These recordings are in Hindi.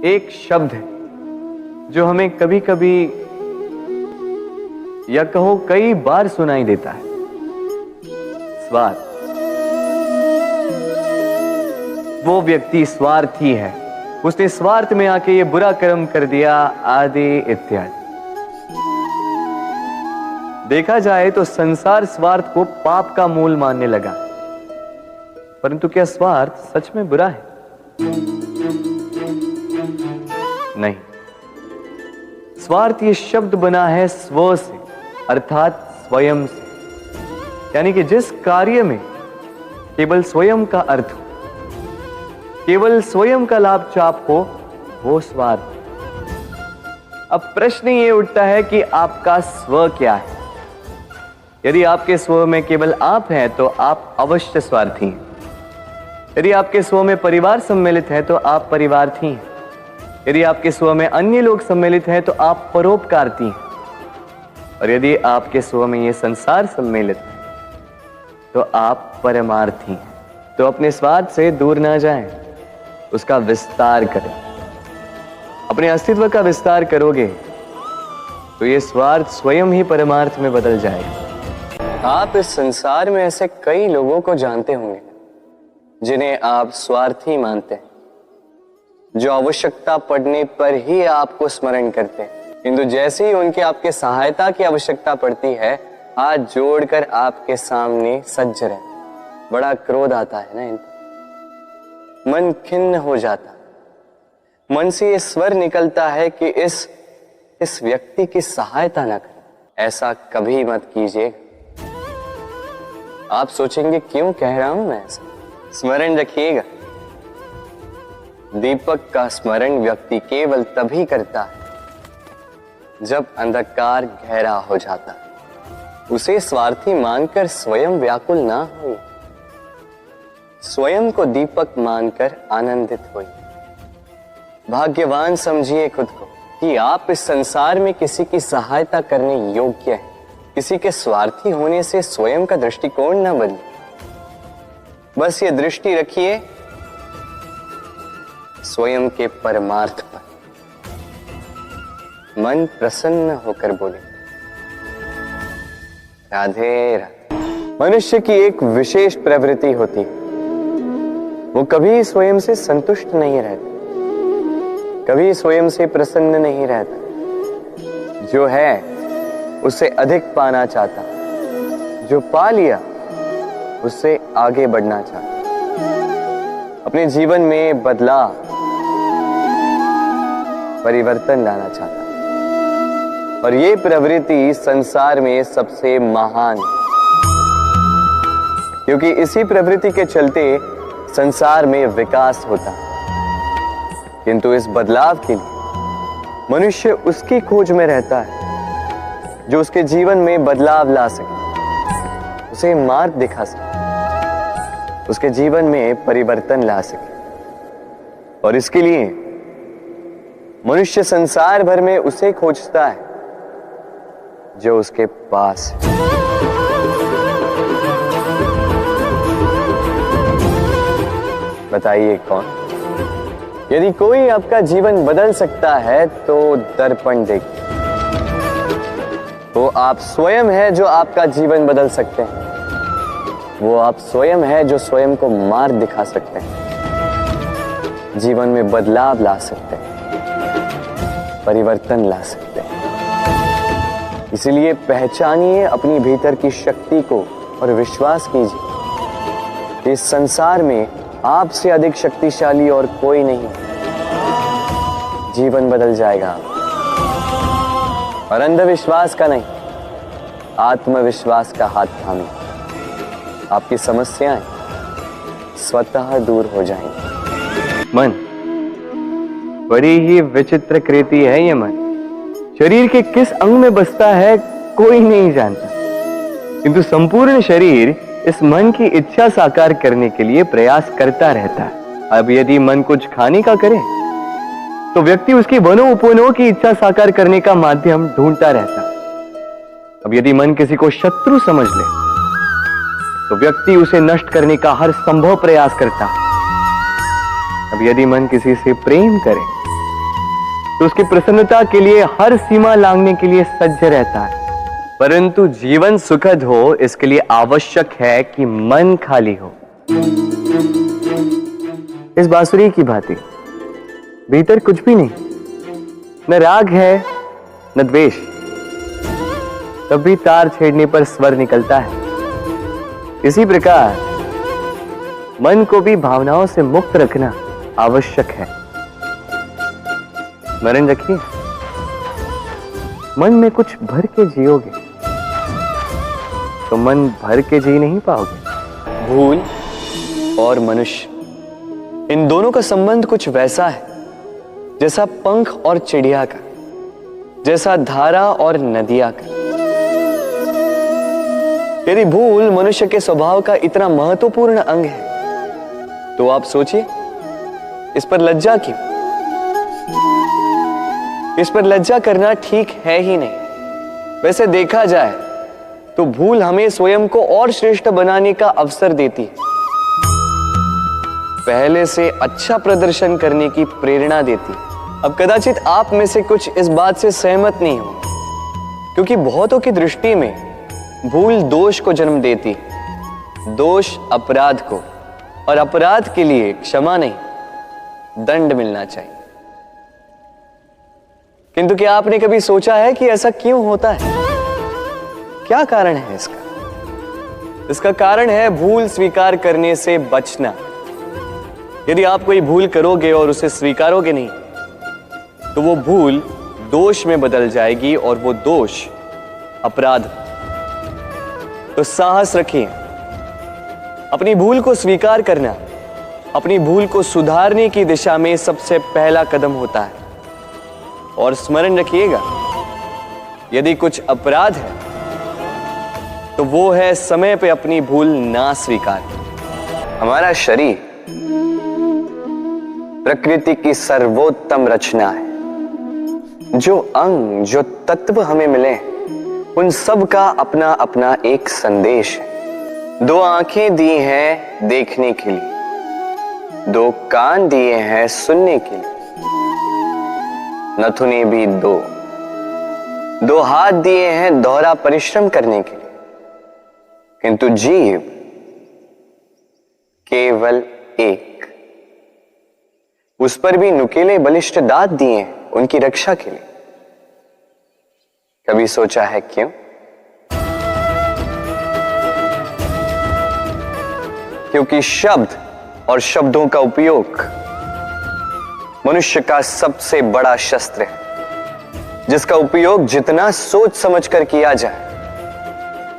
एक शब्द है जो हमें कभी कभी या कहो कई बार सुनाई देता है, स्वार्थ। वो व्यक्ति स्वार्थी है, उसने स्वार्थ में आके ये बुरा कर्म कर दिया, आदि इत्यादि। देखा जाए तो संसार स्वार्थ को पाप का मूल मानने लगा, परंतु क्या स्वार्थ सच में बुरा है? नहीं। स्वार्थ ये शब्द बना है स्व से, अर्थात स्वयं से, यानी कि जिस कार्य में केवल स्वयं का अर्थ हो, केवल स्वयं का लाभ चाप हो, वो स्वार्थ। अब प्रश्न ये उठता है कि आपका स्व क्या है? यदि आपके स्व में केवल आप हैं तो आप अवश्य स्वार्थी हैं। यदि आपके स्व में परिवार सम्मिलित है तो आप परिवार्थी हैं। यदि आपके स्व में अन्य लोग सम्मिलित हैं तो आप परोपकारती हैं। और यदि आपके स्व में ये संसार सम्मिलित है तो आप परमार्थी हैं। तो अपने स्वार्थ से दूर ना जाएं, उसका विस्तार करें। अपने अस्तित्व का विस्तार करोगे तो ये स्वार्थ स्वयं ही परमार्थ में बदल जाएगा। आप इस संसार में ऐसे कई लोगों को जानते होंगे जिन्हें आप स्वार्थी मानते हैं, जो आवश्यकता पड़ने पर ही आपको स्मरण करते हैं, किंतु जैसे ही उनके आपके सहायता की आवश्यकता पड़ती है, हाथ जोड़कर आपके सामने सज्ज रहते। बड़ा क्रोध आता है ना इन पर, मन खिन्न हो जाता, मन से ये स्वर निकलता है कि इस व्यक्ति की सहायता न करें। ऐसा कभी मत कीजिए। आप सोचेंगे क्यों कह रहा हूं मैं ऐसा? स्मरण रखिएगा, दीपक का स्मरण व्यक्ति केवल तभी करता है जब अंधकार गहरा हो जाता है। उसे स्वार्थी मानकर स्वयं व्याकुल ना हो, स्वयं को दीपक मानकर आनंदित होइए। भाग्यवान समझिए खुद को कि आप इस संसार में किसी की सहायता करने योग्य हैं। किसी के स्वार्थी होने से स्वयं का दृष्टिकोण न बदले। बस ये दृष्टि रखिए स्वयं के परमार्थ पर। मन प्रसन्न होकर बोले, राधे राधे। मनुष्य की एक विशेष प्रवृत्ति होती है, वो कभी स्वयं से संतुष्ट नहीं रहता, कभी स्वयं से प्रसन्न नहीं रहता। जो है उससे अधिक पाना चाहता, जो पा लिया उससे आगे बढ़ना चाहता, अपने जीवन में बदलाव, परिवर्तन लाना चाहता। और ये प्रवृत्ति संसार में सबसे महान है, क्योंकि इसी प्रवृत्ति के चलते संसार में विकास होता है। किंतु इस बदलाव के लिए मनुष्य उसकी खोज में रहता है जो उसके जीवन में बदलाव ला सके, उसे मार्ग दिखा सके, उसके जीवन में परिवर्तन ला सके। और इसके लिए मनुष्य संसार भर में उसे खोजता है जो उसके पास है। बताइए कौन? यदि कोई आपका जीवन बदल सकता है तो दर्पण देखिए। वो आप स्वयं है जो आपका जीवन बदल सकते हैं। वो आप स्वयं है जो स्वयं को मार्ग दिखा सकते हैं, जीवन में बदलाव ला सकते हैं, परिवर्तन ला सकते हैं। इसलिए पहचानिए अपनी भीतर की शक्ति को और विश्वास कीजिए, इस संसार में आपसे अधिक शक्तिशाली और कोई नहीं। जीवन बदल जाएगा। और अंधविश्वास का नहीं, आत्मविश्वास का हाथ थामिए, आपकी समस्याएं स्वतः दूर हो जाएंगी। मन बड़ी ही विचित्र कृति है। ये मन शरीर के किस अंग में बसता है कोई नहीं जानता, किंतु संपूर्ण शरीर इस मन की इच्छा साकार करने के लिए प्रयास करता रहता है। अब यदि मन कुछ खाने का करे तो व्यक्ति उसकी वनो उपवनों की इच्छा साकार करने का माध्यम ढूंढता रहता है। अब यदि मन किसी को शत्रु समझ ले तो व्यक्ति उसे नष्ट करने का हर संभव प्रयास करता है। अब यदि मन किसी से प्रेम करे तो उसकी प्रसन्नता के लिए हर सीमा लांघने के लिए सज्ज रहता है। परंतु जीवन सुखद हो इसके लिए आवश्यक है कि मन खाली हो। इस बांसुरी की भांति भीतर कुछ भी नहीं, न राग है न द्वेष, तब भी तार छेड़ने पर स्वर निकलता है। इसी प्रकार मन को भी भावनाओं से मुक्त रखना आवश्यक है। स्मरण रखिए, मन में कुछ भर के जियोगे तो मन भर के जी नहीं पाओगे। भूल और मनुष्य, इन दोनों का संबंध कुछ वैसा है जैसा पंख और चिड़िया का, जैसा धारा और नदिया का। यदि भूल मनुष्य के स्वभाव का इतना महत्वपूर्ण अंग है तो आप सोचिए, इस पर लज्जा क्यों? इस पर लज्जा करना ठीक है ही नहीं। वैसे देखा जाए तो भूल हमें स्वयं को और श्रेष्ठ बनाने का अवसर देती है, पहले से अच्छा प्रदर्शन करने की प्रेरणा देती है। अब कदाचित आप में से कुछ इस बात से सहमत नहीं हो, क्योंकि बहुतों की दृष्टि में भूल दोष को जन्म देती है, दोष अपराध को, और अपराध के लिए क्षमा नहीं, दंड मिलना चाहिए। किंतु क्या आपने कभी सोचा है कि ऐसा क्यों होता है? क्या कारण है इसका? इसका कारण है भूल स्वीकार करने से बचना। यदि आप कोई भूल करोगे और उसे स्वीकारोगे नहीं तो वो भूल दोष में बदल जाएगी और वो दोष अपराध। तो साहस रखिए, अपनी भूल को स्वीकार करना अपनी भूल को सुधारने की दिशा में सबसे पहला कदम होता है। और स्मरण रखिएगा, यदि कुछ अपराध है तो वो है समय पे अपनी भूल ना स्वीकार। हमारा शरीर प्रकृति की सर्वोत्तम रचना है। जो अंग, जो तत्व हमें मिले, उन सब का अपना अपना एक संदेश है। दो आंखें दी हैं देखने के लिए, दो कान दिए हैं सुनने के लिए, नथुने भी दो, दो हाथ दिए हैं दोहरा परिश्रम करने के लिए, किंतु जीव केवल एक। उस पर भी नुकीले बलिष्ठ दांत दिए हैं उनकी रक्षा के लिए। कभी सोचा है क्यों? क्योंकि शब्द और शब्दों का उपयोग मनुष्य का सबसे बड़ा शस्त्र है, जिसका उपयोग जितना सोच समझकर किया जाए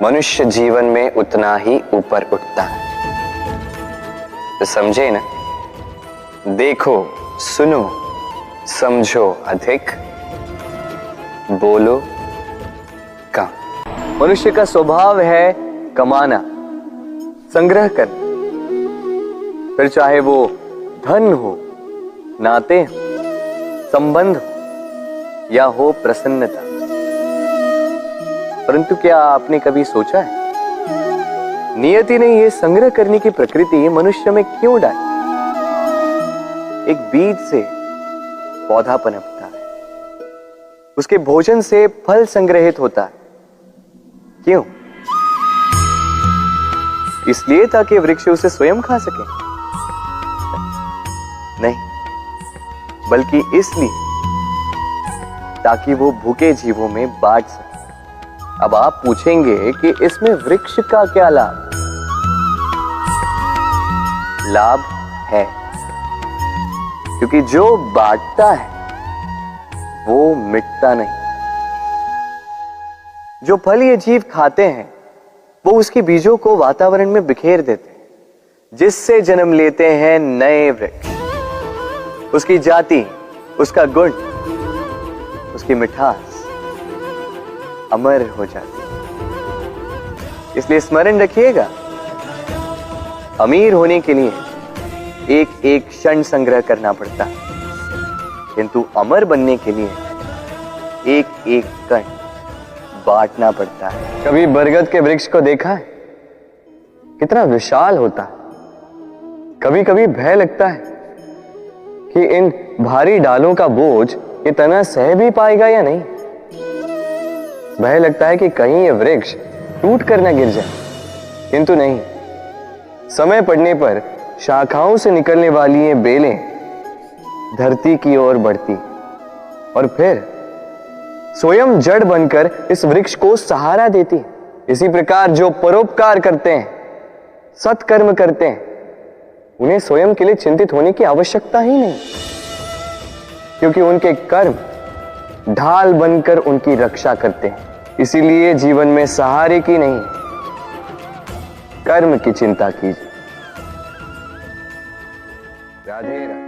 मनुष्य जीवन में उतना ही ऊपर उठता है। तो समझे ना? देखो, सुनो, समझो अधिक, बोलो कम। मनुष्य का स्वभाव है कमाना, संग्रह करना, फिर चाहे वो धन हो, नाते हो, संबंध हो या हो प्रसन्नता। परंतु क्या आपने कभी सोचा है, नियति ने यह संग्रह करने की प्रकृति मनुष्य में क्यों डाली? एक बीज से पौधा पनपता है, उसके भोजन से फल संग्रहित होता है। क्यों? इसलिए ताकि वृक्ष उसे स्वयं खा सके? नहीं, बल्कि इसलिए ताकि वो भूखे जीवों में बांट सके। अब आप पूछेंगे कि इसमें वृक्ष का क्या लाभ? लाभ है, क्योंकि जो बांटता है वो मिटता नहीं। जो फल ये जीव खाते हैं वो उसके बीजों को वातावरण में बिखेर देते हैं, जिससे जन्म लेते हैं नए वृक्ष। उसकी जाति, उसका गुण, उसकी मिठास अमर हो जाती है। इसलिए स्मरण रखिएगा, अमीर होने के लिए एक एक क्षण संग्रह करना पड़ता है, किंतु अमर बनने के लिए एक एक कण बांटना पड़ता है। कभी बरगद के वृक्ष को देखा है? कितना विशाल होता है। कभी कभी भय लगता है कि इन भारी डालों का बोझ ये तना सह भी पाएगा या नहीं। भय लगता है कि कहीं ये वृक्ष टूट कर न गिर जाए, किंतु नहीं। समय पड़ने पर शाखाओं से निकलने वाली ये बेलें धरती की ओर बढ़ती और फिर स्वयं जड़ बनकर इस वृक्ष को सहारा देती। इसी प्रकार जो परोपकार करते हैं, सत्कर्म करते हैं, उन्हें स्वयं के लिए चिंतित होने की आवश्यकता ही नहीं, क्योंकि उनके कर्म ढाल बनकर उनकी रक्षा करते हैं। इसीलिए जीवन में सहारे की नहीं, कर्म की चिंता कीजिए। राधे राधे।